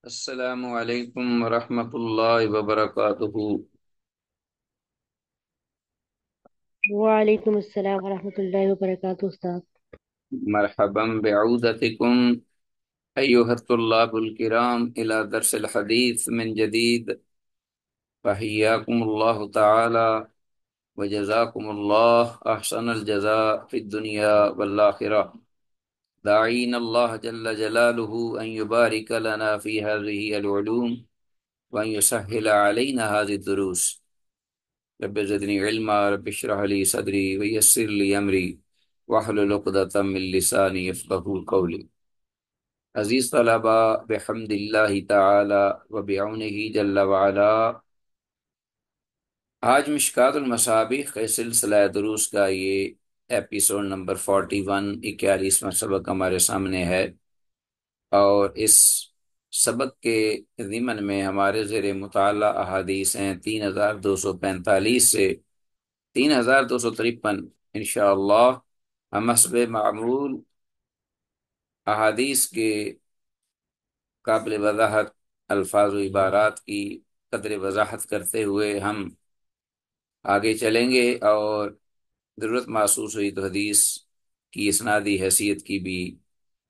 السلام علیکم ورحمۃ اللہ وبرکاتہ۔ وعلیکم السلام ورحمۃ اللہ وبرکاتہ استاد۔ مرحبا بعودتکم ایها الطلاب الكرام الى درس الحدیث من جدید، فحیاکم اللہ تعالی وجزاکم اللہ احسن الجزاء فی الدنیا والآخرہ، داعین اللہ جل جلالہ ان یبارک لنا فی هذه العلوم وان يسهل علينا هذه الدروس۔ رب زدنی علما، رب اشرح لي صدری ويسر لي امری واحلل عقدۃ من لسانی یفقهوا قولی۔ عزیز طلبہ، بحمد اللہ تعالی و بعونہ جل وعلا، آج مشکوٰۃ المصابیح کے سلسلہ دروس کا یہ ایپیسوڈ نمبر 41، 41واں سبق ہمارے سامنے ہے، اور اس سبق کے ضمن میں ہمارے زیر مطالعہ احادیث ہیں 3245 سے 3253۔ انشاءاللہ ہم حسب معمول احادیث کے قابل وضاحت الفاظ و عبارات کی قدر وضاحت کرتے ہوئے ہم آگے چلیں گے، اور ضرورت محسوس ہوئی تو حدیث کی اسنادی حیثیت کی بھی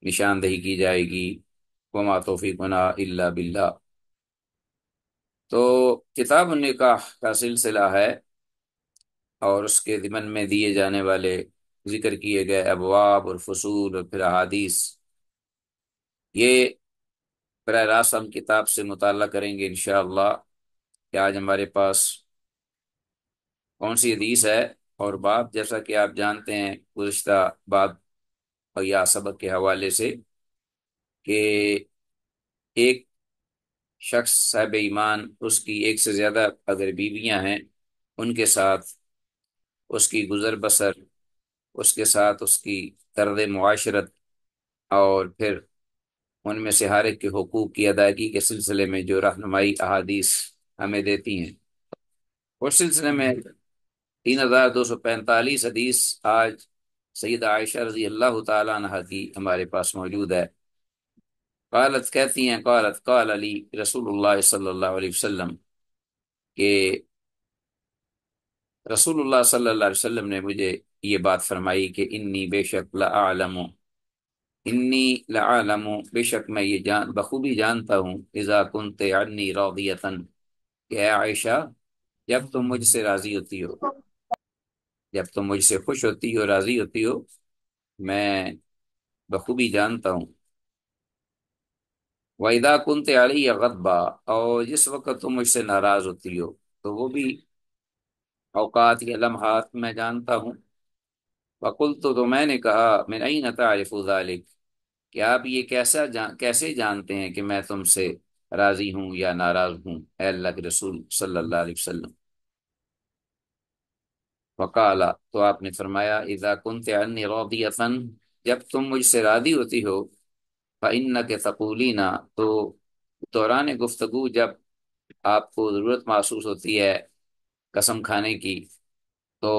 نشاندہی کی جائے گی۔ وما توفیقنا الا باللہ۔ تو کتاب النکاح کا سلسلہ ہے، اور اس کے ضمن میں دیے جانے والے ذکر کیے گئے ابواب اور فصول اور پھر احادیث، یہ براہ راست ہم کتاب سے مطالعہ کریں گے انشاءاللہ کہ آج ہمارے پاس کون سی حدیث ہے اور باب، جیسا کہ آپ جانتے ہیں گزشتہ باب اور یا سبق کے حوالے سے، کہ ایک شخص صاحب ایمان، اس کی ایک سے زیادہ اگر بیویاں ہیں، ان کے ساتھ اس کی گزر بسر، اس کے ساتھ اس کی طرز معاشرت، اور پھر ان میں سے ہر ایک کے حقوق کی ادائیگی کے سلسلے میں جو رہنمائی احادیث ہمیں دیتی ہیں، اس سلسلے میں 3245 حدیث آج سیدہ عائشہ رضی اللہ تعالیٰ عنہ کی ہمارے پاس موجود ہے۔ قالت، کہتی ہیں، قالت قال علی رسول اللہ صلی اللہ علیہ وسلم، کہ رسول اللہ صلی اللہ علیہ وسلم نے مجھے یہ بات فرمائی کہ انی بے شک لأعلم، انی لعالم، بے شک میں یہ بخوبی جانتا ہوں، اذا کنت عنی راضیتن، کہ اے عائشہ جب تم مجھ سے راضی ہوتی ہو، جب تم مجھ سے خوش ہوتی ہو، راضی ہوتی ہو، میں بخوبی جانتا ہوں۔ وَإِذَا كُنْتَ عَلَيَّ غَضْبًا، اور جس وقت تم مجھ سے ناراض ہوتی ہو، تو وہ بھی اوقات یا لمحات میں جانتا ہوں۔ وَقُلْتُ، تو میں نے کہا، مِنْ أَيْنَ تَعْرِفُ ذَلِكَ، کہ آپ یہ کیسے جانتے ہیں کہ میں تم سے راضی ہوں یا ناراض ہوں، اے اللہ کے رسول صلی اللہ علیہ وسلم؟ وقال، تو آپ نے فرمایا، اذا كنت عني راضیۃ، جب تم مجھ سے راضی ہوتی ہو، فإنک تقولین، تو دوران گفتگو جب آپ کو ضرورت محسوس ہوتی ہے قسم کھانے کی، تو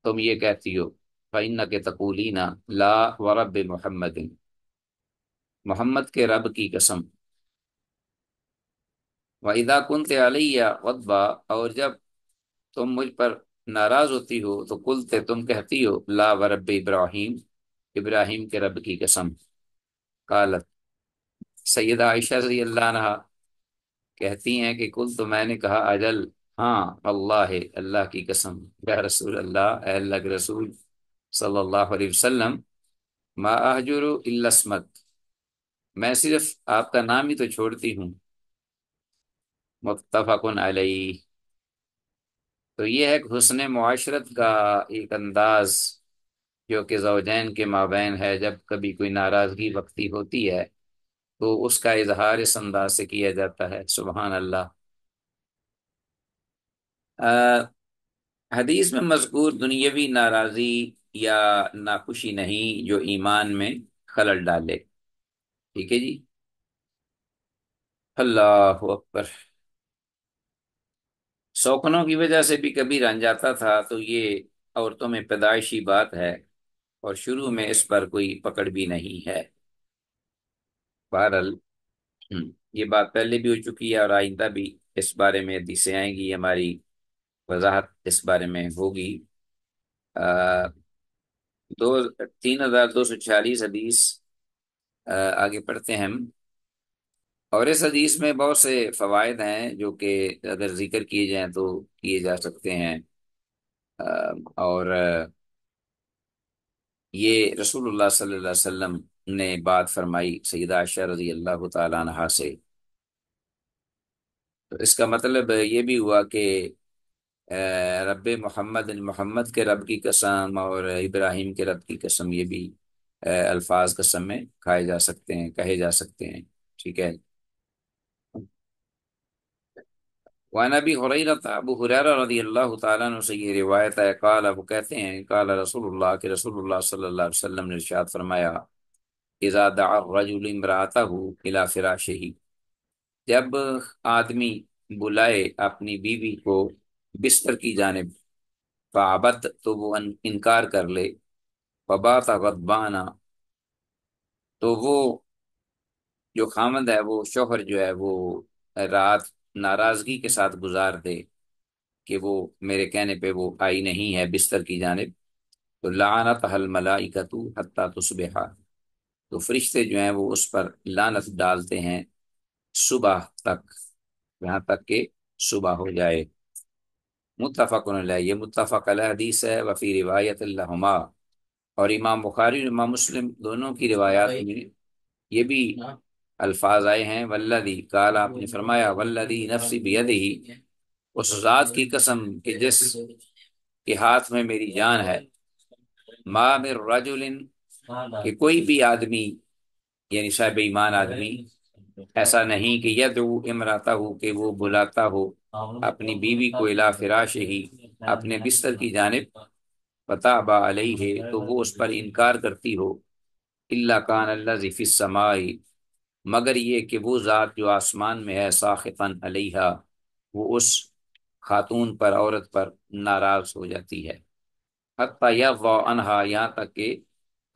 تم یہ کہتی ہو، فإنک تقولین لا ورب محمد، محمد کے رب کی قسم۔ وإذا كنت علی غضبا، اور جب تم مجھ پر ناراض ہوتی ہو، تو قلتے، تم کہتی ہو، لا ورب ابراہیم، ابراہیم کے رب کی قسم۔ قالت، سیدہ عائشہ رضی اللہ عنہ کہتی ہیں کہ کل، تو میں نے کہا، اجل، ہاں، اللہ، اللہ کی قسم، یا رسول اللہ، اے اللہ کے رسول صلی اللہ علیہ وسلم، ما اہجر الا اسمک، میں صرف آپ کا نام ہی تو چھوڑتی ہوں۔ متفق علیہ۔ تو یہ ہے کہ حسن معاشرت کا ایک انداز جو کہ زوجین کے مابین ہے، جب کبھی کوئی ناراضگی وقتی ہوتی ہے تو اس کا اظہار اس انداز سے کیا جاتا ہے، سبحان اللہ۔ حدیث میں مذکور دنیاوی ناراضی یا ناخوشی نہیں جو ایمان میں خلل ڈالے، ٹھیک ہے جی۔ اللہ اکبر۔ شوقنوں کی وجہ سے بھی کبھی رن جاتا تھا، تو یہ عورتوں میں پیدائشی بات ہے، اور شروع میں اس پر کوئی پکڑ بھی نہیں ہے۔ بہرحال یہ بات پہلے بھی ہو چکی ہے، اور آئندہ بھی اس بارے میں حدیثیں آئیں گی، ہماری وضاحت اس بارے میں ہوگی۔ آ، دو 3246 حدیث، آگے پڑھتے ہیں ہم۔ اور اس حدیث میں بہت سے فوائد ہیں جو کہ اگر ذکر کیے جائیں تو کیے جا سکتے ہیں۔ اور یہ رسول اللہ صلی اللہ علیہ وسلم نے بات فرمائی سیدہ عائشہ رضی اللہ تعالیٰ عنہا سے، تو اس کا مطلب یہ بھی ہوا کہ رب محمد، محمد کے رب کی قسم اور ابراہیم کے رب کی قسم، یہ بھی الفاظ قسم میں کھائے جا سکتے ہیں، کہے جا سکتے ہیں، ٹھیک ہے۔ وعن ابی ہریرہ، ابو ہریرہ رضی اللہ تعالیٰ عنہ سے یہ روایت ہے، قال، ابو کہتے ہیں، قال رسول اللہ، کہ رسول اللہ صلی اللہ علیہ وسلم نے ارشاد فرمایا، اذا دعا الرجل امرأته الى فراشه، جب آدمی بلائے اپنی بیوی کو بستر کی جانب، فابت، تو وہ انکار کر لے، فبات غضبانا، تو وہ جو خامند ہے، وہ شوہر جو ہے وہ رات ناراضگی کے ساتھ گزار دے کہ وہ میرے کہنے پہ وہ آئی نہیں ہے بستر کی جانب، تو لعنتها الملائکۃ حتی تصبح، تو فرشتے جو ہیں وہ اس پر لعنت ڈالتے ہیں صبح تک، یہاں تک کہ صبح ہو جائے۔ متفق علیہ، یہ متفق علیہ حدیث ہے، وفی روایت اللہما، اور امام بخاری اور امام مسلم دونوں کی روایات میں یہ بھی الفاظ آئے ہیں، والذی، قال، آپ نے فرمایا، والذی نفسی بیدہ، اس ذات کی قسم کہ جس کے ہاتھ میں میری جان ہے، ما من رجل، کہ کوئی بھی آدمی، یعنی صاحب ایمان آدمی، ایسا نہیں کہ یدعو امراتہ ہو، کہ وہ بلاتا ہو اپنی بیوی کو الی فراش ہی، اپنے بستر کی جانب، فتابا علیہ، تو وہ اس پر انکار کرتی ہو، الا کان الذی فی السماء، مگر یہ کہ وہ ذات جو آسمان میں ہے، ساخطا علیہا، وہ اس خاتون پر، عورت پر ناراض ہو جاتی ہے، حتی یرضی عنہا، یہاں تک کہ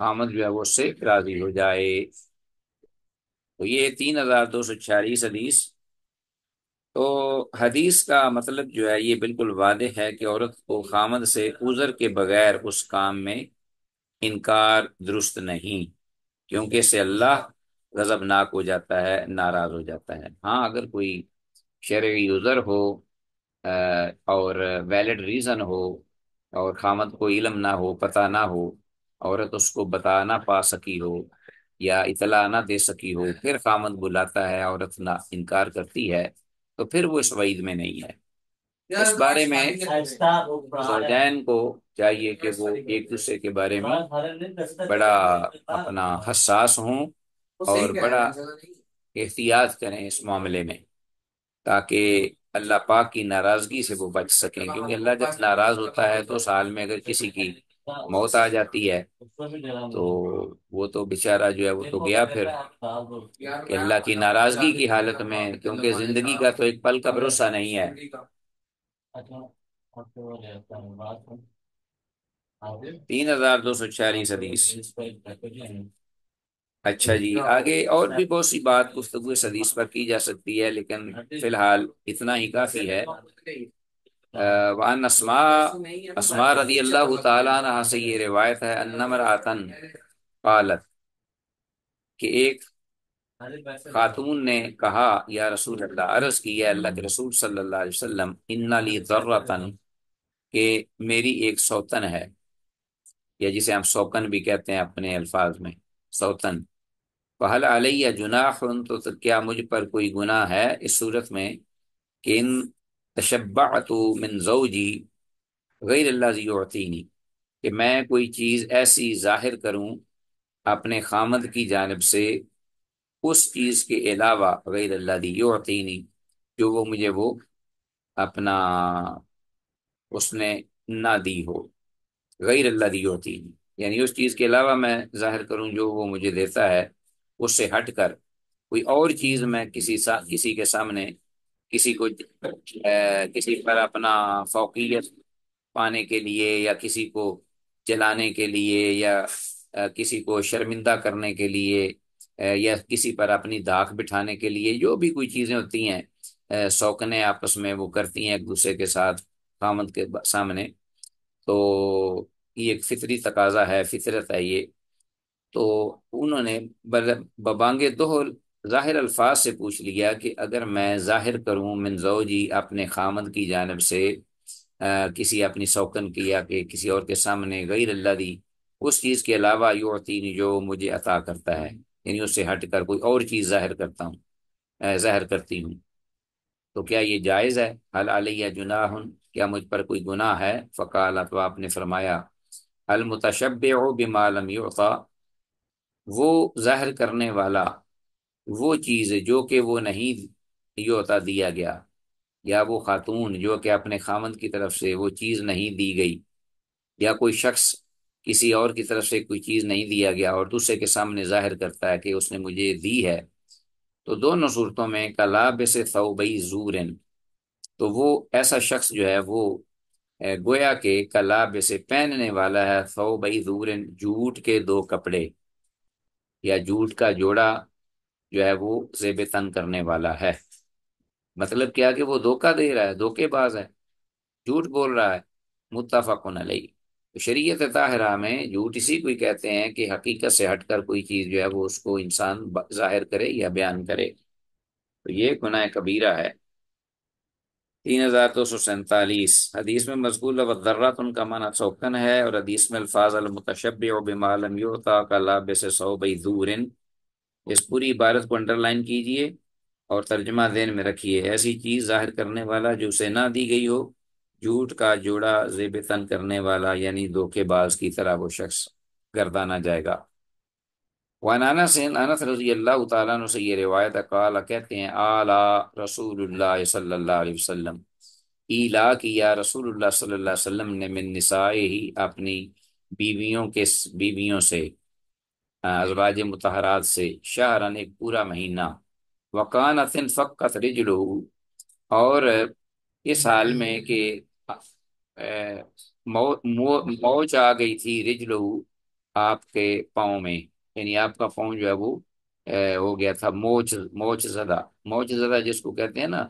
خامد جو ہے وہ اس سے راضی ہو جائے۔ تو یہ 3246 حدیث۔ تو حدیث کا مطلب جو ہے یہ بالکل واضح ہے کہ عورت کو خامد سے عذر کے بغیر اس کام میں انکار درست نہیں، کیونکہ اس سے اللہ غضبناک ہو جاتا ہے، ناراض ہو جاتا ہے۔ ہاں اگر کوئی شرعی عذر ہو، اور ویلڈ ریزن ہو، اور خامد کو علم نہ ہو، پتہ نہ ہو، عورت اس کو بتا نہ پا سکی ہو یا اطلاع نہ دے سکی ہو، پھر خامد بلاتا ہے، عورت نہ انکار کرتی ہے، تو پھر وہ اس وعید میں نہیں ہے۔ اس بارے میں زوجین کو چاہیے کہ وہ ایک دوسرے کے بارے میں بڑا اپنا حساس ہوں، اور بڑا احتیاط کریں اس معاملے میں، تاکہ اللہ پاک کی ناراضگی سے وہ بچ سکیں، کیونکہ اللہ جب ناراض ہوتا ہے تو سال میں اگر کسی کی موت آ جاتی ہے تو وہ تو بیچارہ جو ہے وہ تو گیا پھر، کہ اللہ کی ناراضگی کی حالت میں، کیونکہ زندگی کا تو ایک پل کا بھروسہ نہیں ہے۔ 3246 حدیث۔ اچھا جی، آگے اور بھی بہت سی بات گفتگو اس حدیث پر کی جا سکتی ہے، لیکن فی الحال اتنا ہی کافی ہے۔ وعن اسماء رضی اللہ تعالیٰ عنہ سے یہ روایت ہے، ان امرأۃ قالت، کہ ایک خاتون نے کہا، یا رسول اللہ، عرض کی، یا اللہ کے رسول صلی اللہ علیہ وسلم، ان لی ضرۃ، کہ میری ایک سوتن ہے، یا جسے ہم سوکن بھی کہتے ہیں اپنے الفاظ میں، سوتن، فہل علیہ جناح، تو کیا مجھ پر کوئی گناہ ہے اس صورت میں کہ ان تشبعت من زوجی غیر الذی یعطینی، کہ میں کوئی چیز ایسی ظاہر کروں اپنے خامد کی جانب سے اس چیز کے علاوہ غیر اللہ دی یعطینی، جو وہ مجھے وہ اپنا اس نے نہ دی ہو، غیر اللہ دی یعطینی، یعنی اس چیز کے علاوہ میں ظاہر کروں جو وہ مجھے دیتا ہے، اس سے ہٹ کر کوئی اور چیز میں کسی کے سامنے کسی کو کسی پر اپنا فوقیت پانے کے لیے، یا کسی کو جلانے کے لیے، یا کسی کو شرمندہ کرنے کے لیے، یا کسی پر اپنی دھاک بٹھانے کے لیے، جو بھی کوئی چیزیں ہوتی ہیں شوقنے آپس میں وہ کرتی ہیں ایک دوسرے کے ساتھ خامد کے سامنے، تو یہ ایک فطری تقاضا ہے، فطرت ہے یہ۔ تو انہوں نے ببانگ دہل ظاہر الفاظ سے پوچھ لیا کہ اگر میں ظاہر کروں من زوجی اپنے خامد کی جانب سے کسی اپنی سوکن کی یا کہ کسی اور کے سامنے غیر اللہ دی، اس چیز کے علاوہ یعطینی جو مجھے عطا کرتا ہے، یعنی اس سے ہٹ کر کوئی اور چیز ظاہر کرتا ہوں، ظاہر کرتی ہوں، تو کیا یہ جائز ہے؟ حل علیہ جناح، کیا مجھ پر کوئی گناہ ہے؟ فقال، تو آپ نے فرمایا المتشبع بما لم یعطا، وہ ظاہر کرنے والا وہ چیز جو کہ وہ نہیں یعطا دیا گیا، یا وہ خاتون جو کہ اپنے خامند کی طرف سے وہ چیز نہیں دی گئی، یا کوئی شخص کسی اور کی طرف سے کوئی چیز نہیں دیا گیا اور دوسرے کے سامنے ظاہر کرتا ہے کہ اس نے مجھے دی ہے، تو دونوں صورتوں میں کلابس ثوبی زورن، تو وہ ایسا شخص جو ہے وہ گویا کہ کلابس پہننے والا ہے ثوبی زورن، جھوٹ کے دو کپڑے، یا جھوٹ کا جوڑا جو ہے وہ زیب تن کرنے والا ہے۔ مطلب کیا کہ وہ دھوکہ دے رہا ہے، دھوکے باز ہے، جھوٹ بول رہا ہے۔ متفقن علیہ، تو شریعت طاہرہ میں جھوٹ اسی کو ہی کہتے ہیں کہ حقیقت سے ہٹ کر کوئی چیز جو ہے وہ اس کو انسان ظاہر کرے یا بیان کرے، تو یہ گناہ کبیرہ ہے۔ 3247 حدیث میں مذکور لفظ ذرات ان کا معنی سوکن ہے، اور حدیث میں الفاظ المتشبع بما لم یعطا کلابس ثوب ذور، اس پوری عبارت کو انڈر لائن کیجئے اور ترجمہ ذہن میں رکھیے، ایسی چیز ظاہر کرنے والا جو اسے نہ دی گئی ہو، جھوٹ کا جوڑا زیب تن کرنے والا، یعنی دھوکے باز کی طرح وہ شخص گردانا جائے گا۔ وعن انس، انس رضی اللہ تعالیٰ عنہ سے یہ روایت ہے، قال کہتے ہیں آلا رسول اللہ صلی اللہ علیہ وسلم، ایلا کیا رسول اللہ صلی اللہ علیہ وسلم نے من نسائے ہی اپنی بیویوں سے، ازواج مطہرات سے، شہرن ایک پورا مہینہ، وکانت فقط رجلہ، اور اس حال میں کہ موج آ گئی تھی رجلہ آپ کے پاؤں میں، یعنی آپ کا پاؤں جو ہے وہ ہو گیا تھا موچ زدہ، موچ زدہ جس کو کہتے ہیں نا،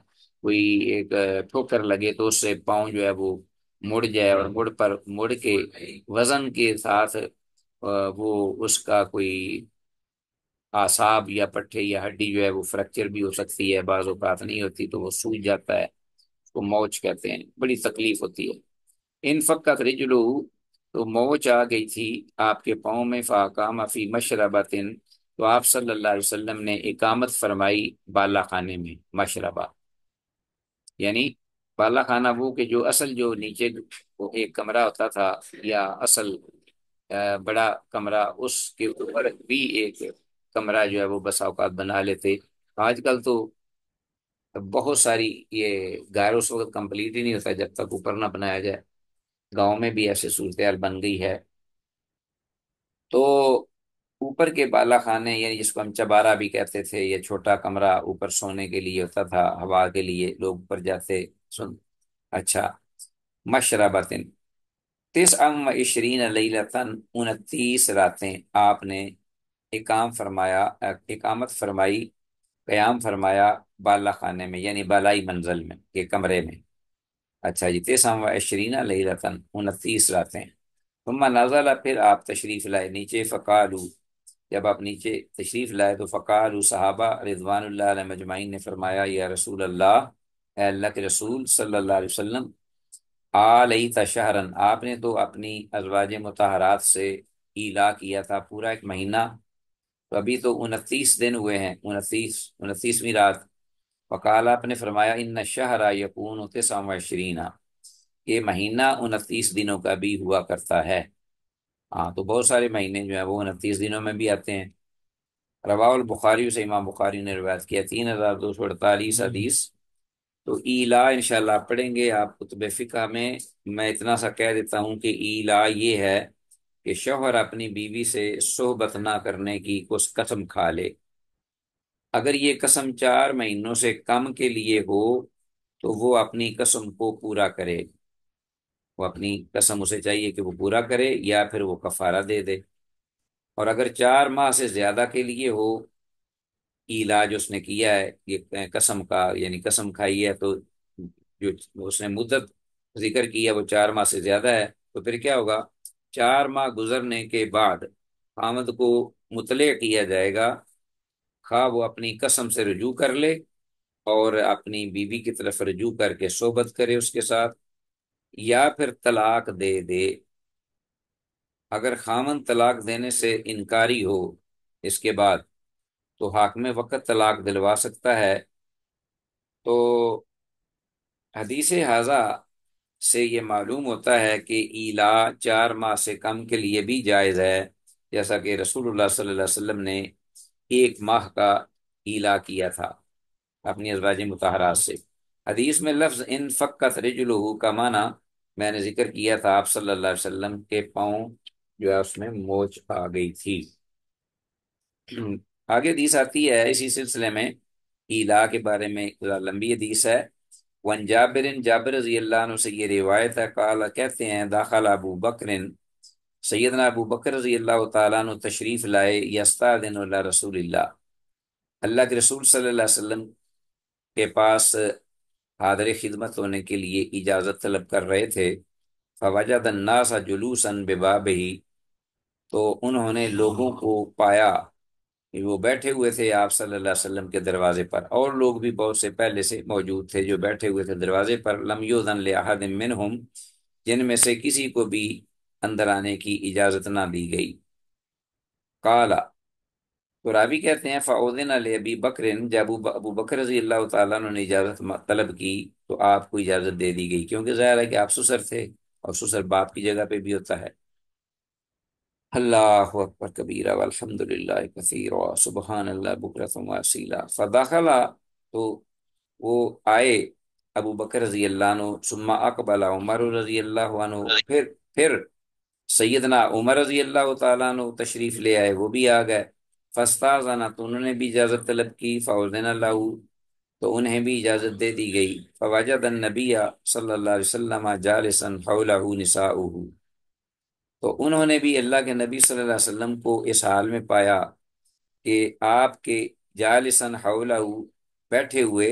کوئی ایک ٹھوکر لگے تو اس سے پاؤں جو ہے وہ مڑ جائے، اور مڑ کے وزن کے ساتھ وہ اس کا کوئی اعصاب یا پٹھے یا ہڈی جو ہے وہ فریکچر بھی ہو سکتی ہے، بعض اوقات نہیں ہوتی تو وہ سوج جاتا ہے، اس کو موچ کہتے ہیں، بڑی تکلیف ہوتی ہے۔ ان فقط رجلو، تو موچ آ گئی تھی آپ کے پاؤں میں، فاقام فی مشربۃ، تو آپ صلی اللہ علیہ وسلم نے اقامت فرمائی بالا خانے میں، مشربہ یعنی بالا خانہ وہ کہ جو اصل جو نیچے وہ ایک کمرہ ہوتا تھا، یا اصل بڑا کمرہ، اس کے اوپر بھی ایک کمرہ جو ہے وہ بسا اوقات بنا لیتے۔ آج کل تو بہت ساری یہ گھر اس وقت کمپلیٹ ہی نہیں ہوتا جب تک اوپر نہ بنایا جائے، گاؤں میں بھی ایسی صورتحال بن گئی ہے۔ تو اوپر کے بالا خانے، یعنی جس کو ہم چبارہ بھی کہتے تھے، یہ چھوٹا کمرہ اوپر سونے کے لیے ہوتا تھا، ہوا کے لیے لوگ اوپر جاتے سن، اچھا، مشربتن، 29 لیلتن، 29 راتیں آپ نے اقامت فرمائی، قیام فرمایا بالا خانے میں، یعنی بالائی منزل میں، یہ کمرے میں، اچھا جی، 29 لیلتن، 29 راتیں، ثم نزل، پھر آپ تشریف لائے نیچے، فقالو، جب آپ نیچے تشریف لائے تو فقالو، صحابہ رضوان اللہ علیہ مجمعین نے فرمایا، یا رسول اللہ، اے اللہ کے رسول صلی اللہ علیہ وسلم، لیت شہرن، آپ نے تو اپنی ازواج مطہرات سے ایلا کیا تھا پورا ایک مہینہ، تو ابھی تو 29 دن ہوئے ہیں، 29ویں رات، وقال، آپ نے فرمایا، ان الشہر یکون 29، یہ مہینہ 29 دنوں کا بھی ہوا کرتا ہے۔ ہاں، تو بہت سارے مہینے جو ہیں وہ 29 دنوں میں بھی آتے ہیں۔ رواہ البخاری سے امام بخاری نے روایت کیا 3248 حدیث۔ تو ایلا انشاءاللہ آپ پڑھیں گے آپ کتب فقہ میں اتنا سا کہہ دیتا ہوں کہ ایلا یہ ہے کہ شوہر اپنی بیوی سے صحبت نہ کرنے کی کچھ قسم کھا لے۔ اگر یہ قسم 4 مہینوں سے کم کے لیے ہو تو وہ اپنی قسم کو پورا کرے، وہ اپنی قسم اسے چاہیے کہ وہ پورا کرے یا پھر وہ کفارہ دے دے۔ اور اگر 4 ماہ سے زیادہ کے لیے ہو علاج اس نے کیا ہے یہ قسم کا، یعنی قسم کھائی ہے، تو جو اس نے مدت ذکر کی ہے وہ 4 ماہ سے زیادہ ہے، تو پھر کیا ہوگا؟ 4 ماہ گزرنے کے بعد خامد کو مطلع کیا جائے گا، خواہ وہ اپنی قسم سے رجوع کر لے اور اپنی بیوی کی طرف رجوع کر کے صحبت کرے اس کے ساتھ، یا پھر طلاق دے دے۔ اگر خامن طلاق دینے سے انکاری ہو اس کے بعد تو حاکم وقت طلاق دلوا سکتا ہے۔ تو حدیث ھذا سے یہ معلوم ہوتا ہے کہ ایلا 4 ماہ سے کم کے لیے بھی جائز ہے، جیسا کہ رسول اللہ صلی اللہ علیہ وسلم نے 1 ماہ کا ایلا کیا تھا اپنی ازواج مطہرات سے۔ حدیث میں لفظ ان فقط رجلہ کا معنی میں نے ذکر کیا تھا، آپ صلی اللہ علیہ وسلم کے پاؤں جو ہے اس میں موچ آ گئی تھی۔ آگے حدیث آتی ہے اسی سلسلے میں ایلا کے بارے میں، ذرا لمبی حدیث ہے۔ ون جابر جابر رضی اللہ عنہ سے یہ روایت ہے، قال کہتے ہیں داخل ابو بکر، سیدنا ابو بکر رضی اللہ تعالیٰ عنہ تشریف لائے، یستاذن علی رسول اللہ، اللہ کے رسول صلی اللہ علیہ وسلم کے پاس حاضر خدمت ہونے کے لیے اجازت طلب کر رہے تھے۔ فوجد الناس جلوسا ببابہ، تو انہوں نے لوگوں کو پایا کہ وہ بیٹھے ہوئے تھے آپ صلی اللہ علیہ وسلم کے دروازے پر، اور لوگ بھی بہت سے پہلے سے موجود تھے جو بیٹھے ہوئے تھے دروازے پر۔ لم یؤذن لأحد منہم، جن میں سے کسی کو بھی اندر آنے کی اجازت نہ دی گئی۔ قال، تو راوی کہتے ہیں فأذن لأبی بکر، جب ابو بکر رضی اللہ تعالیٰ عنہ نے اجازت طلب کی تو آپ کو اجازت دے دی گئی، کیونکہ ظاہر ہے کہ آپ سسر تھے اور سسر باپ کی جگہ پہ بھی ہوتا ہے۔ اللہ اکبر کبیرہ والحمد للہ کثیرا سبحان اللہ بکرۃ واصیلا۔ فدخل، تو وہ آئے ابو بکر رضی اللہ عنہ، ثم اقبل عمر رضی اللہ عنہ، پھر سیدنا عمر رضی اللہ تعالیٰ عنہ تشریف لے آئے، وہ بھی آ گئے۔ فاستاذن، تو انہوں نے بھی اجازت طلب کی، فاذن له، تو انہیں بھی اجازت دے دی گئی۔ فوجد النبی صلی اللہ علیہ وسلم جالسا حولہ نساؤہ، تو انہوں نے بھی اللہ کے نبی صلی اللہ علیہ وسلم کو اس حال میں پایا کہ آپ کے جالسن حولہ، بیٹھے ہوئے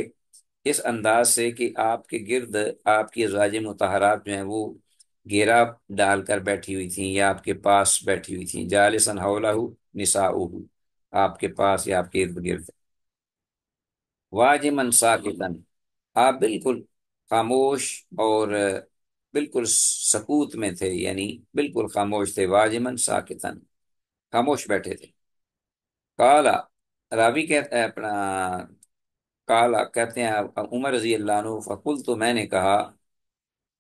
اس انداز سے کہ آپ کے گرد آپ کی ازواج مطہرات جو ہیں وہ گھیرا ڈال کر بیٹھی ہوئی تھیں یا آپ کے پاس بیٹھی ہوئی تھیں۔ جالسن حولہ نساؤہ، آپ کے پاس یا آپ کے ارد گرد۔ واجمن ساکتن، آپ بالکل خاموش اور بالکل سکوت میں تھے، یعنی بالکل خاموش تھے، واجمن ساکتن، خاموش بیٹھے تھے۔ کالا، راوی کہتے ہیں اپنا، کالا کہتے ہیں عمر رضی اللہ عنہ، فقل، تو میں نے کہا،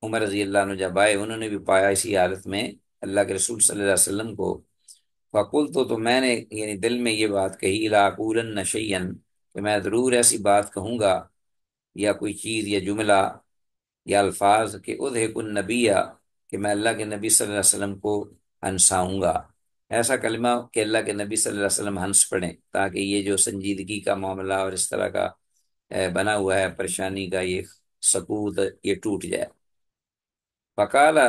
عمر رضی اللہ عنہ جب آئے انہوں نے بھی پایا اسی حالت میں اللہ کے رسول صلی اللہ علیہ وسلم کو۔ فقل، تو میں نے یعنی دل میں یہ بات کہی، لاقولن شیئا، کہ میں ضرور ایسی بات کہوں گا یا کوئی چیز یا جملہ یا الفاظ کہ اضحک النبی، کہ میں اللہ کے نبی صلی اللہ علیہ وسلم کو ہنساؤں گا، ایسا کلمہ کہ اللہ کے نبی صلی اللہ علیہ وسلم ہنس پڑیں، تاکہ یہ جو سنجیدگی کا معاملہ اور اس طرح کا بنا ہوا ہے پریشانی کا یہ سکوت یہ ٹوٹ جائے۔ فقالا،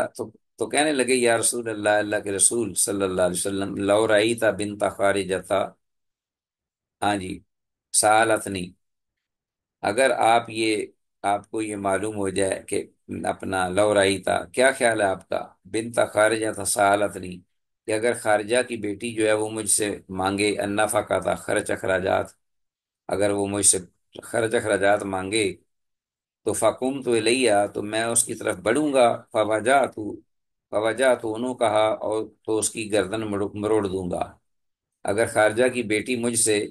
تو کہنے لگے یا رسول اللہ، اللہ کے رسول صلی اللہ علیہ وسلم، لو رأیت بنت خارجہ، ہاں جی، سالتنی، اگر آپ کو یہ معلوم ہو جائے کہ اپنا لو رأیت، کیا خیال ہے آپ کا، بنت خارجہ تھا سالتنی، کہ اگر خارجہ کی بیٹی جو ہے وہ مجھ سے مانگے النفقہ تھا، خرچ اخراجات، اگر وہ مجھ سے خرچ اخراجات مانگے تو فقوم تو الیہ، تو میں اس کی طرف بڑھوں گا، فوجہ تو انہوں کہا، اور تو اس کی گردن مروڑ دوں گا۔ اگر خارجہ کی بیٹی مجھ سے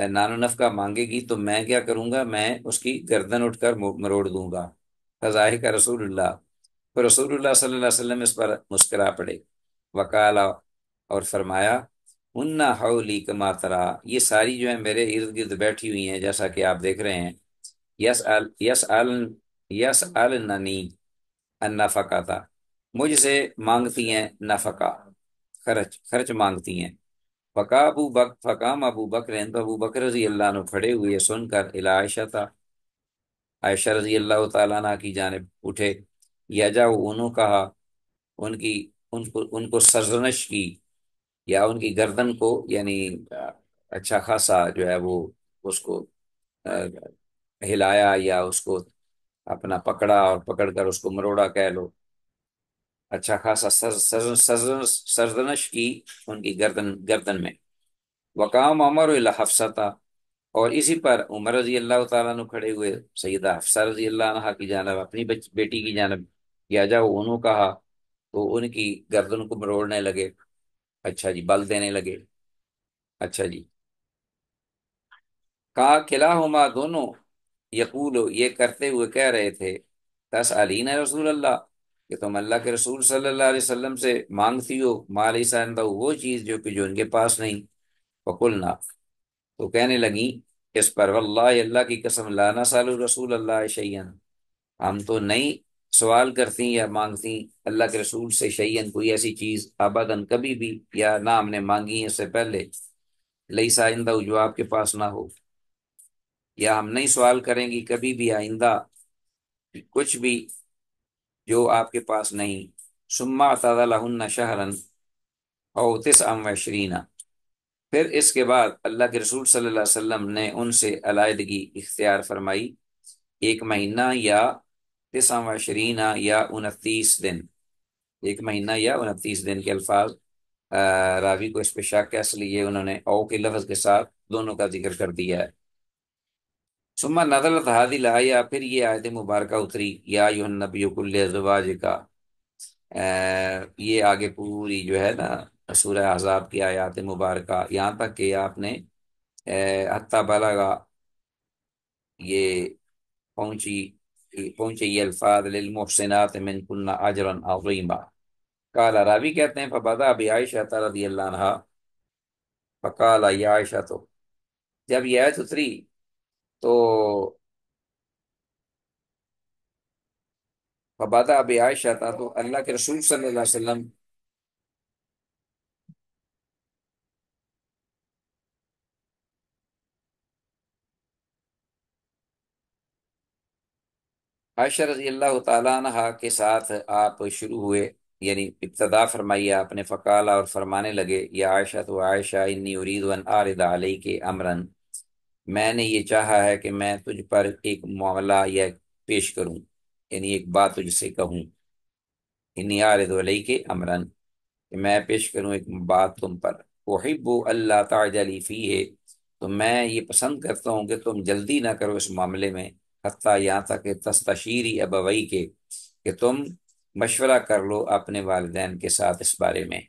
نان و نفقہ مانگے گی تو میں کیا کروں گا، میں اس کی گردن اٹھ کر مروڑ دوں گا۔ فضاحک کا رسول اللہ، تو رسول اللہ صلی اللہ علیہ وسلم اس پر مسکرا پڑے۔ وکالا، اور فرمایا، ان حولی کما ترا، یہ ساری جو ہے میرے ارد گرد بیٹھی ہوئی ہیں جیسا کہ آپ دیکھ رہے ہیں۔ یس یس یس النی النفقہ، مجھ سے مانگتی ہیں نفقہ، خرچ خرچ مانگتی ہیں۔ فقام ابو بکر، تو ابو بکر رضی اللہ عنہ کھڑے ہوئے سن کر الی عائشہ تھا، عائشہ رضی اللہ تعالیٰ عنہ کی جانب اٹھے۔ یجا انہوں کہا، ان کی ان کو سرزنش کی، یا ان کی گردن کو یعنی اچھا خاصا جو ہے وہ اس کو آ، ہلایا، یا اس کو اپنا پکڑا اور پکڑ کر اس کو مروڑا کہہ لو، اچھا خاصا سرزنش کی ان کی گردن میں۔ وقام عمر الی حفصہ تھا، اور اسی پر عمر رضی اللہ تعالیٰ عنہ کھڑے ہوئے سیدہ حفصہ رضی اللہ عنہا کی جانب، اپنی بیٹی کی جانب۔ یا جاؤ انہوں کہا، تو ان کی گردن کو مروڑنے لگے، اچھا جی، بل دینے لگے، اچھا جی۔ کہا کلاہما، دونوں، یقول یہ کرتے ہوئے کہہ رہے تھے، تسألین رسول اللہ، کہ تم اللہ کے رسول صلی اللہ علیہ وسلم سے مانگتی ہو ما لیس عنہ، وہ چیز جو ان کے پاس نہیں۔ وقلنا، تو کہنے لگی اس پر، واللہ اللہ کی قسم، لا نسأل رسول اللہ شیئا، ہم تو نہیں سوال کرتی یا مانگتی اللہ کے رسول سے شیئا، کوئی ایسی چیز، ابداً کبھی بھی، یا نہ ہم نے مانگی ہے اس سے پہلے، لیسا عندہ جو آپ کے پاس نہ ہو، یا ہم نہیں سوال کریں گی کبھی بھی آئندہ کچھ بھی جو آپ کے پاس نہیں۔ ثم اعتذر لہن شہرا او 29، پھر اس کے بعد اللہ کے رسول صلی اللہ علیہ وسلم نے ان سے علیحدگی اختیار فرمائی، 1 مہینہ یا 29 یا 29 دن، 1 مہینہ یا 29 دن کے الفاظ راوی کو اس پہ شک ہے، اس لیے انہوں نے او کے لفظ کے ساتھ دونوں کا ذکر کر دیا ہے۔ ثم نزلت هذه الآیہ، پھر یہ آیت مبارکہ اتری، یا ایھا النبی کل ازواجک، یہ آگے پوری جو ہے نا سورہ احزاب کی آیات مبارکہ، یہاں تک کہ آپ نے حتی بلغا، یہ پہنچی پہنچے یہ الفاظ للمحسنات منکن اجرا عظیما۔ قال، راوی کہتے ہیں فبدا بعائشہ رضی اللہ عنہا، فقال یا عائشہ، تو جب یہ آیت اتری تو فبدا بعائشہ تھا، تو اللہ کے رسول صلی اللہ علیہ وسلم عائشہ رضی اللہ تعالیٰ عنہ کے ساتھ آپ شروع ہوئے، یعنی ابتدا فرمائی آپ نے، فقال، اور فرمانے لگے، یا عائشہ، تو عائشہ، انی ارید ان اعرض علیک امرا، میں نے یہ چاہا ہے کہ میں تجھ پر ایک معاملہ یا پیش کروں، یعنی ایک بات تجھ سے کہوں، انی اعرض علیک امرا، کہ میں پیش کروں ایک بات تم پر، احب اللہ تعجلی فیہ، تو میں یہ پسند کرتا ہوں کہ تم جلدی نہ کرو اس معاملے میں، حتیٰ یہاں تک کہ تستشیری ابوئی کے، کہ تم مشورہ کر لو اپنے والدین کے ساتھ اس بارے میں۔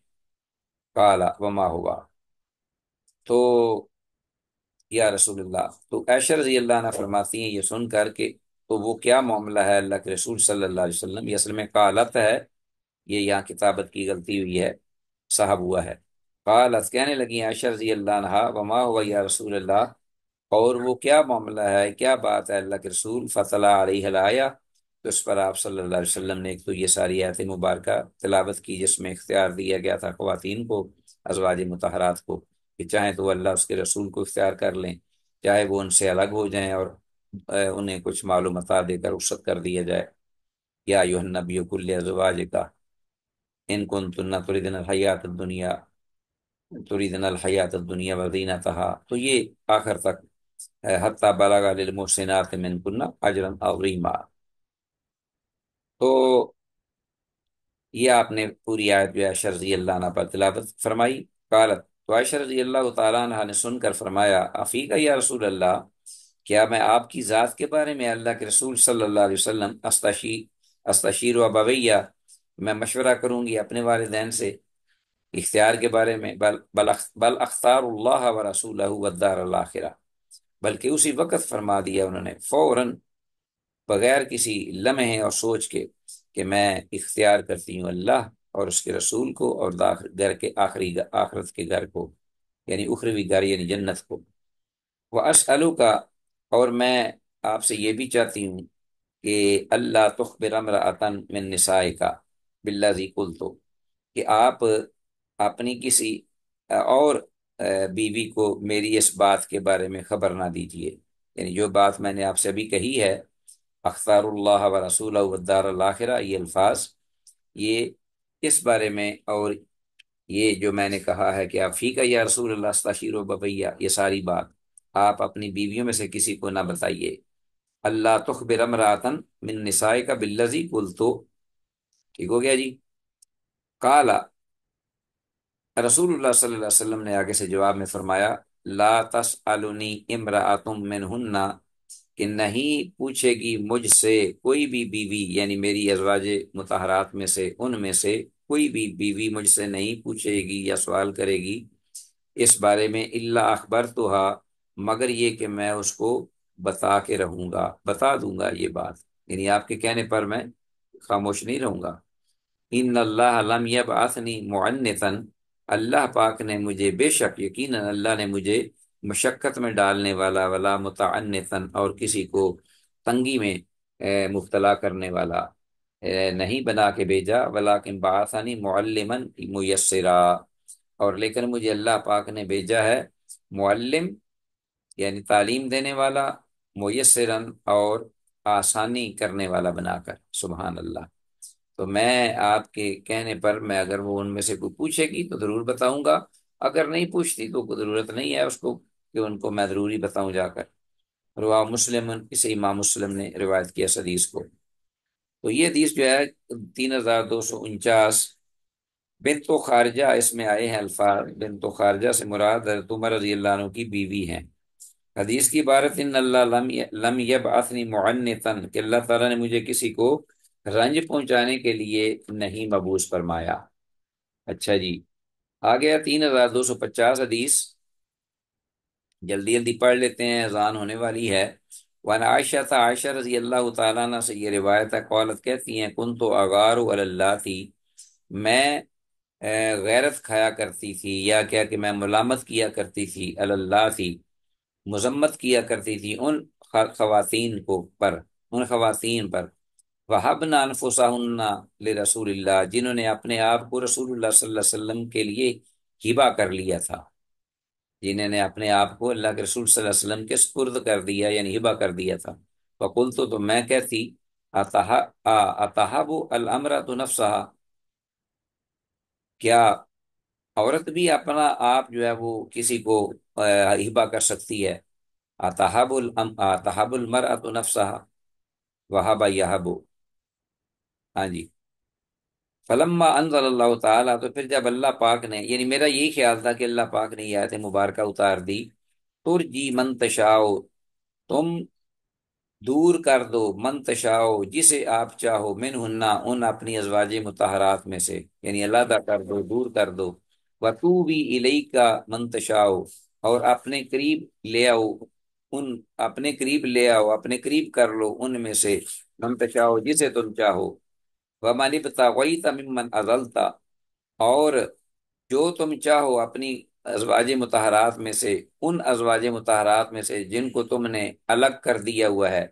قال وما ہوا، تو یا رسول اللہ، تو عائشہ رضی اللہ عنہ فرماتی ہیں یہ سن کر کے، تو وہ کیا معاملہ ہے اللہ کے رسول صلی اللہ علیہ وسلم، یہ اصل میں قالت ہے، یہ یہاں کتابت کی غلطی ہوئی ہے، صاحب ہوا ہے۔ قالت، کہنے لگی عائشہ رضی اللہ عنہا، وما ہوا یا رسول اللہ، اور وہ کیا معاملہ ہے، کیا بات ہے اللہ کے رسول، فطلع علیہ الآیہ، تو اس پر آپ صلی اللہ علیہ وسلم نے ایک تو یہ ساری آیت مبارکہ تلاوت کی، جس میں اختیار دیا گیا تھا خواتین کو، ازواج مطہرات کو، کہ چاہیں تو وہ اللہ اس کے رسول کو اختیار کر لیں، چاہے وہ ان سے الگ ہو جائیں اور انہیں کچھ معلومات دے کر رخصت کر دیا جائے۔ یا ایھا النبی کل ازواجک ان کنتن تریدن الحیات الدنیا وزینتہا، تو یہ آخر تک حتی بلغ للمحسنات منکن اجرا عظیما، تو یہ آپ نے پوری آیت جو عائشہ رضی اللہ عنہ پر تلاوت فرمائی۔ قالت، تو عائشہ رضی اللہ تعالیٰ عنہ نے سن کر فرمایا، افیک یا رسول اللہ، کیا میں آپ کی ذات کے بارے میں اللہ کے رسول صلی اللہ علیہ وسلم استشیر و ابویہ، میں مشورہ کروں گی اپنے والدین سے اختیار کے بارے میں، بل اختار اللہ و رسولہ والدار الاخرہ، بلکہ اسی وقت فرما دیا انہوں نے فوراً، بغیر کسی لمحے اور سوچ کے، کہ میں اختیار کرتی ہوں اللہ اور اس کے رسول کو، اور گھر کے آخرت کے گھر کو۔ یعنی اخروی گھر یعنی جنت کو۔ واسألو کا، اور میں آپ سے یہ بھی چاہتی ہوں کہ اللہ تخبر امرأتن من نسائکا بالذی قلت، کہ آپ اپنی کسی اور بیوی کو میری اس بات کے بارے میں خبر نہ دیجیے، یعنی جو بات میں نے آپ سے ابھی کہی ہے، اختار اللہ و رسولہ والدار الآخرہ، یہ الفاظ، یہ اس بارے میں، اور یہ جو میں نے کہا ہے کہ آپ فی کا یا رسول اللہ استشیر و ببیہ، یہ ساری بات آپ اپنی بیویوں میں سے کسی کو نہ بتائیے۔ اللہ تخبر امراتن من نساء کا بالذی قلت، ٹھیک ہو گیا جی؟ قال، رسول اللہ صلی اللہ علیہ وسلم نے آگے سے جواب میں فرمایا، لا تسألنی امرأۃ منہن، کہ نہیں پوچھے گی مجھ سے کوئی بھی بیوی، یعنی میری ازواج مطہرات میں سے، ان میں سے کوئی بھی بیوی مجھ سے نہیں پوچھے گی یا سوال کرے گی اس بارے میں، الا اخبرتھا، مگر یہ کہ میں اس کو بتا کے رہوں گا، بتا دوں گا یہ بات، یعنی آپ کے کہنے پر میں خاموش نہیں رہوں گا۔ ان اللہ لم یبعثنی معنتا، اللہ پاک نے مجھے، بے شک یقیناً اللہ نے مجھے مشقت میں ڈالنے والا، ولا متعنتا، اور کسی کو تنگی میں مبتلا کرنے والا نہیں بنا کے بھیجا، ولیکن بعثنی معلما میسرا، اور لیکن مجھے اللہ پاک نے بھیجا ہے معلم، یعنی تعلیم دینے والا، میسرن، اور آسانی کرنے والا بنا کر، سبحان اللہ۔ تو میں آپ کے کہنے پر، میں اگر وہ ان میں سے کوئی پوچھے گی تو ضرور بتاؤں گا، اگر نہیں پوچھتی تو کوئی ضرورت نہیں ہے اس کو کہ ان کو میں ضروری بتاؤں جا کر۔ رواہ مسلم، اسے امام مسلم نے روایت کیا اس حدیث کو۔ تو یہ حدیث جو ہے 3249، بنت خارجہ، اس میں آئے ہیں الفاظ، بنت خارجہ سے مراد حضرت عمر رضی اللہ عنہ کی بیوی ہیں۔ حدیث کی عبارت، ان اللہ لم یبعثنی معنتا، کہ اللہ تعالیٰ نے مجھے کسی کو رنج پہنچانے کے لیے نہیں مبعوث فرمایا۔ اچھا جی، آ گیا 3250 حدیث، جلدی جلدی پڑھ لیتے ہیں، اذان ہونے والی ہے۔ وعن عائشہ، تھا عائشہ رضی اللہ تعالیٰ عنہ سے یہ روایت ہے، قالت، کہتی ہیں، کنت اغار علی اللہ تھی، میں غیرت کھایا کرتی تھی، یا کیا کہ میں ملامت کیا کرتی تھی، علی اللہ تھی، مذمت کیا کرتی تھی ان خواتین کو پر، ان خواتین پر، وَهَبْنَ أَنفُسَهُنَّ لِرَسُولِ اللہ، جنہوں نے اپنے آپ کو رسول اللہ صلی اللہ علیہ وسلم کے لیے ہبہ کر لیا تھا، جنہوں نے اپنے آپ کو اللہ کے رسول صلی اللہ علیہ وسلم کے سپرد کر دیا، یعنی ہبہ کر دیا تھا۔ فقلت، تو میں کہتی، اتحب الامرأة نفسها، کیا عورت بھی اپنا آپ جو ہے وہ کسی کو ہبہ کر سکتی ہے؟ اتحب المرأة نفسها وهب یہب، ہاں جی۔ فلما انزل اللہ تعالیٰ، تو پھر جب اللہ پاک نے، یعنی میرا یہی خیال تھا کہ اللہ پاک نے یہ آیت مبارکہ اتار دی، ترجی من تشاؤ، تم دور کر دو، من تشاؤ، جسے آپ چاہو، من ہننا، ان اپنی ازواج مطہرات میں سے، یعنی علیحدہ کر دو، دور کر دو، وتوبی الیکا من تشاؤ، اور اپنے قریب لے آؤ، ان اپنے قریب لے آؤ، اپنے قریب کر لو ان میں سے، من تشاؤ، جسے تم چاہو، ومن ابتغیت ممن عزلت، اور جو تم چاہو اپنی ازواج مطہرات میں سے، ان ازواج مطہرات میں سے جن کو تم نے الگ کر دیا ہوا ہے،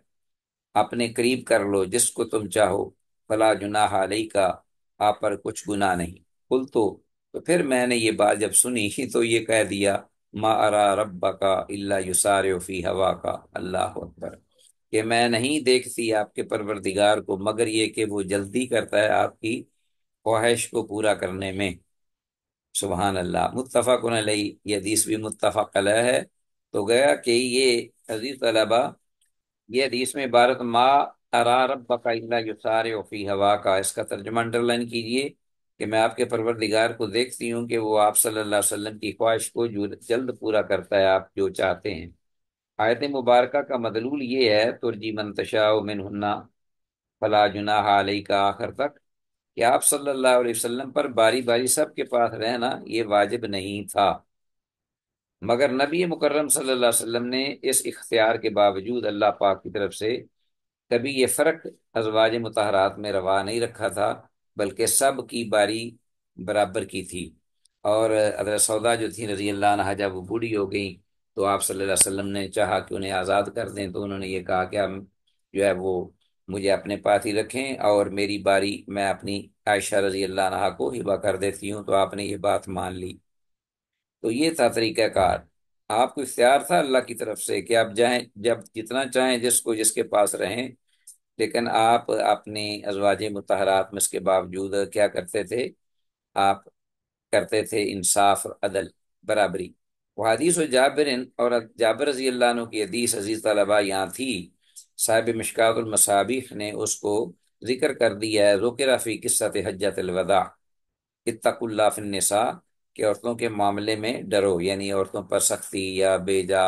اپنے قریب کر لو جس کو تم چاہو، فلا جناح علیکا، آپ پر کچھ گناہ نہیں۔ قل تو پھر میں نے یہ بات جب سنی تو یہ کہہ دیا، ما ارا ربک الا یسارع فی ہواک، اللہ اکبر، کہ میں نہیں دیکھتی آپ کے پروردگار کو مگر یہ کہ وہ جلدی کرتا ہے آپ کی خواہش کو پورا کرنے میں، سبحان اللہ۔ متفق علیہ، یہ حدیث بھی متفق علیہ ہے۔ تو گیا کہ یہ عزیز طلبہ، یہ حدیث میں عبارت ما ارا ربک الا یسارع فی ہواک، اس کا ترجمہ انڈر لائن کیجئے کہ میں آپ کے پروردگار کو دیکھتی ہوں کہ وہ آپ صلی اللہ علیہ وسلم کی خواہش کو جلد پورا کرتا ہے، آپ جو چاہتے ہیں۔ آیت مبارکہ کا مدلول یہ ہے، ترجی من تشاء منہن فلا جناح علیک، آخر تک، کہ آپ صلی اللہ علیہ وسلم پر باری باری سب کے پاس رہنا یہ واجب نہیں تھا، مگر نبی مکرم صلی اللہ علیہ وسلم نے اس اختیار کے باوجود اللہ پاک کی طرف سے کبھی یہ فرق ازواج مطہرات میں روا نہیں رکھا تھا، بلکہ سب کی باری برابر کی تھی۔ اور حضرت سودا جو تھی رضی اللہ عنہا، جب وہ بوڑھی ہو گئی تو آپ صلی اللہ علیہ وسلم نے چاہا کہ انہیں آزاد کر دیں، تو انہوں نے یہ کہا کہ ہم جو ہے وہ مجھے اپنے پاس ہی رکھیں، اور میری باری میں اپنی عائشہ رضی اللہ عنہا کو ہبہ کر دیتی ہوں۔ تو آپ نے یہ بات مان لی۔ تو یہ تھا طریقہ کار۔ آپ کو اختیار تھا اللہ کی طرف سے کہ آپ جائیں جب جتنا چاہیں، جس کو جس کے پاس رہیں، لیکن آپ اپنی ازواج مطہرات میں اس کے باوجود کیا کرتے تھے؟ آپ کرتے تھے انصاف، عدل، برابری۔ وہ حدیث و جابر، اور جابر رضی اللہ عنہ کی حدیث عزیز طلبہ یہاں تھی، صاحب مشکات المصابیح نے اس کو ذکر کر دیا ہے۔ ذکر فی قصۃ حجۃ الوداع اتقوا اللہ فی النساء، کہ عورتوں کے معاملے میں ڈرو، یعنی عورتوں پر سختی یا بیجا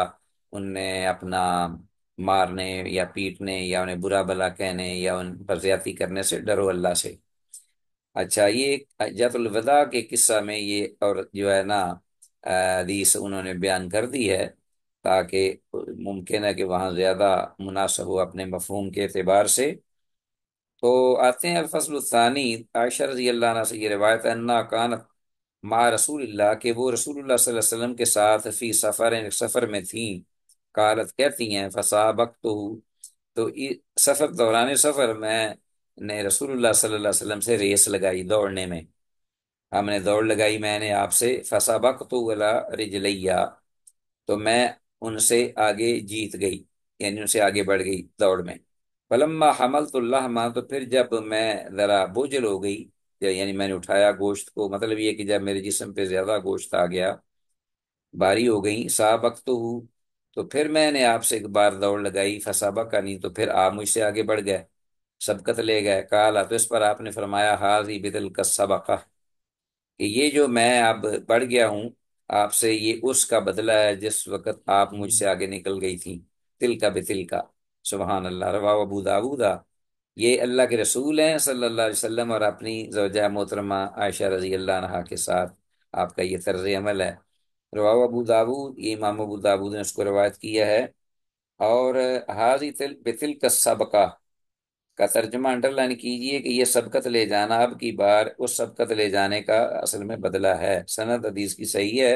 انہیں اپنا مارنے یا پیٹنے یا انہیں برا بلا کہنے یا ان پر زیادتی کرنے سے ڈرو اللہ سے۔ اچھا، یہ حجۃ الوداع کے قصہ میں یہ اور جو ہے نا حدیث انہوں نے بیان کر دی ہے، تاکہ ممکن ہے کہ وہاں زیادہ مناسب ہو اپنے مفہوم کے اعتبار سے۔ تو آتے ہیں الفصل الثانی۔ عائشہ رضی اللہ عنہ سے یہ روایت ہے، انا کانت مع رسول اللہ، کہ وہ رسول اللہ صلی اللہ علیہ وسلم کے ساتھ فی سفر، ایک سفر میں تھیں۔ قالت، کہتی ہیں، فسابقتہ، تو سفر، دوران سفر میں نے رسول اللہ صلی اللہ علیہ وسلم سے ریس لگائی دوڑنے میں، ہم نے دوڑ لگائی میں نے آپ سے۔ فسابقت علی رجلیہ، تو میں ان سے آگے جیت گئی، یعنی ان سے آگے بڑھ گئی دوڑ میں۔ فلما حملت اللحم، تو پھر جب میں ذرا بوجھل ہو گئی، یعنی میں نے اٹھایا گوشت کو، مطلب یہ کہ جب میرے جسم پہ زیادہ گوشت آ گیا، باری ہو گئی، سابقتہ، تو پھر میں نے آپ سے ایک بار دوڑ لگائی، فسابقنی، تو پھر آپ مجھ سے آگے بڑھ گئے، سبقت لے گئے۔ کالا، تو اس پر آپ نے فرمایا، حاضی بدل کا سبقہ، کہ یہ جو میں اب بڑھ گیا ہوں آپ سے، یہ اس کا بدلہ ہے جس وقت آپ مجھ سے آگے نکل گئی تھی۔ تل کا بتل کا، سبحان اللہ، رواہ ابو داؤد۔ یہ اللہ کے رسول ہیں صلی اللہ علیہ وسلم، اور اپنی زوجہ محترمہ عائشہ رضی اللہ عنہا کے ساتھ آپ کا یہ طرز عمل ہے۔ رواہ ابو داؤد، یہ امام ابو داؤد نے اس کو روایت کیا ہے۔ اور حاضی بتل کا سبقہ کا ترجمہ انڈر لائن کیجئے کہ یہ سبقت لے جانا اب کی بار اس سبقت لے جانے کا اصل میں بدلہ ہے۔ سند حدیث کی صحیح ہے۔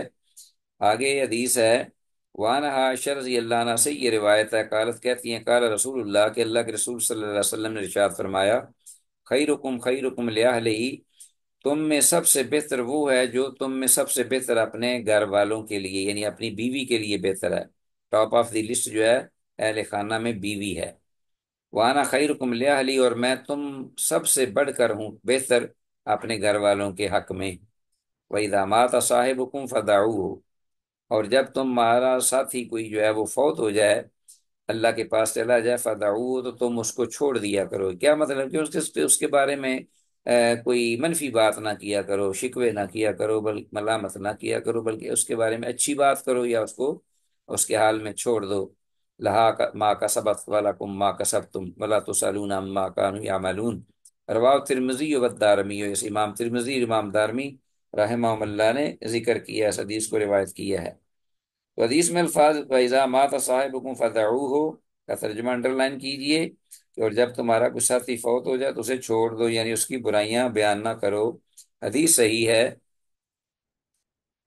آگے یہ حدیث ہے، وعنہ عائشہ رضی اللہ عنہ سے یہ روایت ہے، قالت، کہتی ہیں، قال رسول اللہ، کہ اللہ کے رسول صلی اللہ علیہ وسلم نے ارشاد فرمایا، خیرکم خیرکم لأہلہ، تم میں سب سے بہتر وہ ہے جو تم میں سب سے بہتر اپنے گھر والوں کے لیے، یعنی اپنی بیوی کے لیے بہتر ہے۔ ٹاپ آف دی لسٹ جو ہے اہل خانہ میں بیوی ہے۔ وانا خیرکم لأہلی، اور میں تم سب سے بڑھ کر ہوں بہتر اپنے گھر والوں کے حق میں۔ وَإِذَا مَاتَ صَاحِبُكُمْ فَدَعُوهُ، اور جب تمہارا ساتھی کوئی جو ہے وہ فوت ہو جائے، اللہ کے پاس چلا جائے، فَدَعُوهُ، تو تم اس کو چھوڑ دیا کرو۔ کیا مطلب کہ اس کے بارے میں کوئی منفی بات نہ کیا کرو، شکوے نہ کیا کرو، بلکہ ملامت نہ کیا کرو، بلکہ اس کے بارے میں اچھی بات کرو، یا اس کو اس کے حال میں چھوڑ دو۔ لہا ما کسبت ولکم ما کسبتم ولا تسألون عما كانوا يعملون۔ رواه ترمذی و الدارمی، اس امام ترمذی، امام دارمی رحمہ اللہ نے ذکر کیا، اس حدیث کو روایت کیا ہے۔ تو حدیث میں الفاظ وَإِذَا مَاتَ صَاحِبُكُمْ فَدَعُوهُ کا ترجمہ انڈر لائن کیجئے کہ اور جب تمہارا کوئی ساتھی فوت ہو جائے تو اسے چھوڑ دو، یعنی اس کی برائیاں بیان نہ کرو۔ حدیث صحیح ہے۔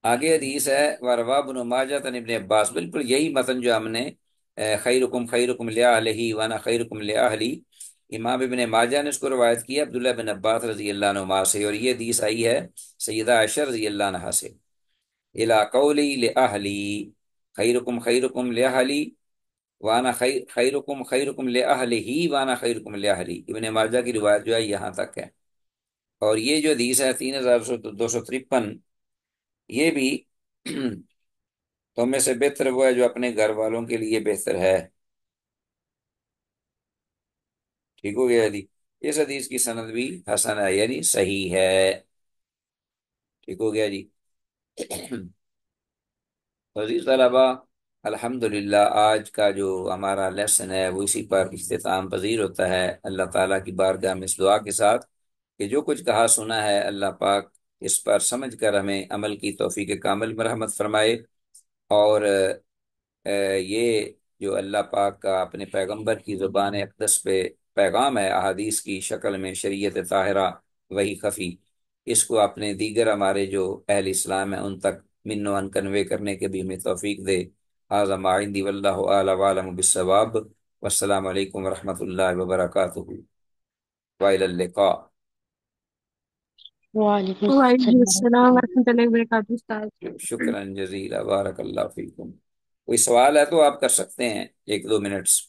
آگے حدیث ہے، وَرَوَى ابْنُ مَاجَةَ عن ابن عباس، بالکل یہی متن جو ہم نے خیرکم خیرکم لأہلہ وانا خیرکم لأہلی، امام ابن ماجہ نے اس کو روایت کیا عبداللہ بن عباس رضی اللہ عنہما سے، اور یہ حدیث آئی ہے سیدہ عائشہ رضی اللہ عنہا سے۔ الی قولی لأہلی، خیرکم خیرکم لأہلی وانا خیرکم خیرکم لأہلہ وانا خیرکم لأہلی، ابن ماجہ کی روایت جو ہے یہاں تک ہے۔ اور یہ جو حدیث ہے 3253، یہ بھی تو میں سے بہتر وہ ہے جو اپنے گھر والوں کے لیے بہتر ہے۔ ٹھیک ہو گیا جی؟ اس حدیث کی سند بھی حسن ہے، یعنی صحیح ہے۔ ٹھیک ہو گیا جی؟ عزیز طلبا، الحمدللہ آج کا جو ہمارا لیسن ہے وہ اسی پر اختتام پذیر ہوتا ہے۔ اللہ تعالیٰ کی بارگاہ میں اس دعا کے ساتھ کہ جو کچھ کہا سنا ہے، اللہ پاک اس پر سمجھ کر ہمیں عمل کی توفیق کامل مرحمت فرمائے، اور یہ جو اللہ پاک کا اپنے پیغمبر کی زبان اقدس پہ پیغام ہے، احادیث کی شکل میں، شریعت طاہرہ وہی خفی، اس کو اپنے دیگر ہمارے جو اہل اسلام ہیں ان تک من و ان کنوے کرنے کے بھی ہمیں توفیق دے۔ هذا ما عندي والله اعلم وعلم بالصواب، والسلام علیکم ورحمۃ اللہ وبرکاتہ، والى اللقاء۔ وعلیکم وعلیکم السلام ورحمۃ السلام اللہ۔ ورحمۃ اللہ وبرکاتہ استاد۔ شکرا جزیلا، بارک اللہ فیکم۔ کوئی سوال ہے تو آپ کر سکتے ہیں، 1 2 منٹس۔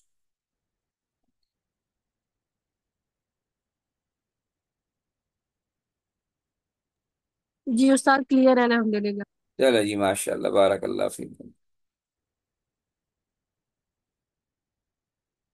جی استاد کلیئر ہے الحمد للہ۔ چلو جی، ماشاء اللہ، بارک اللہ فیکم۔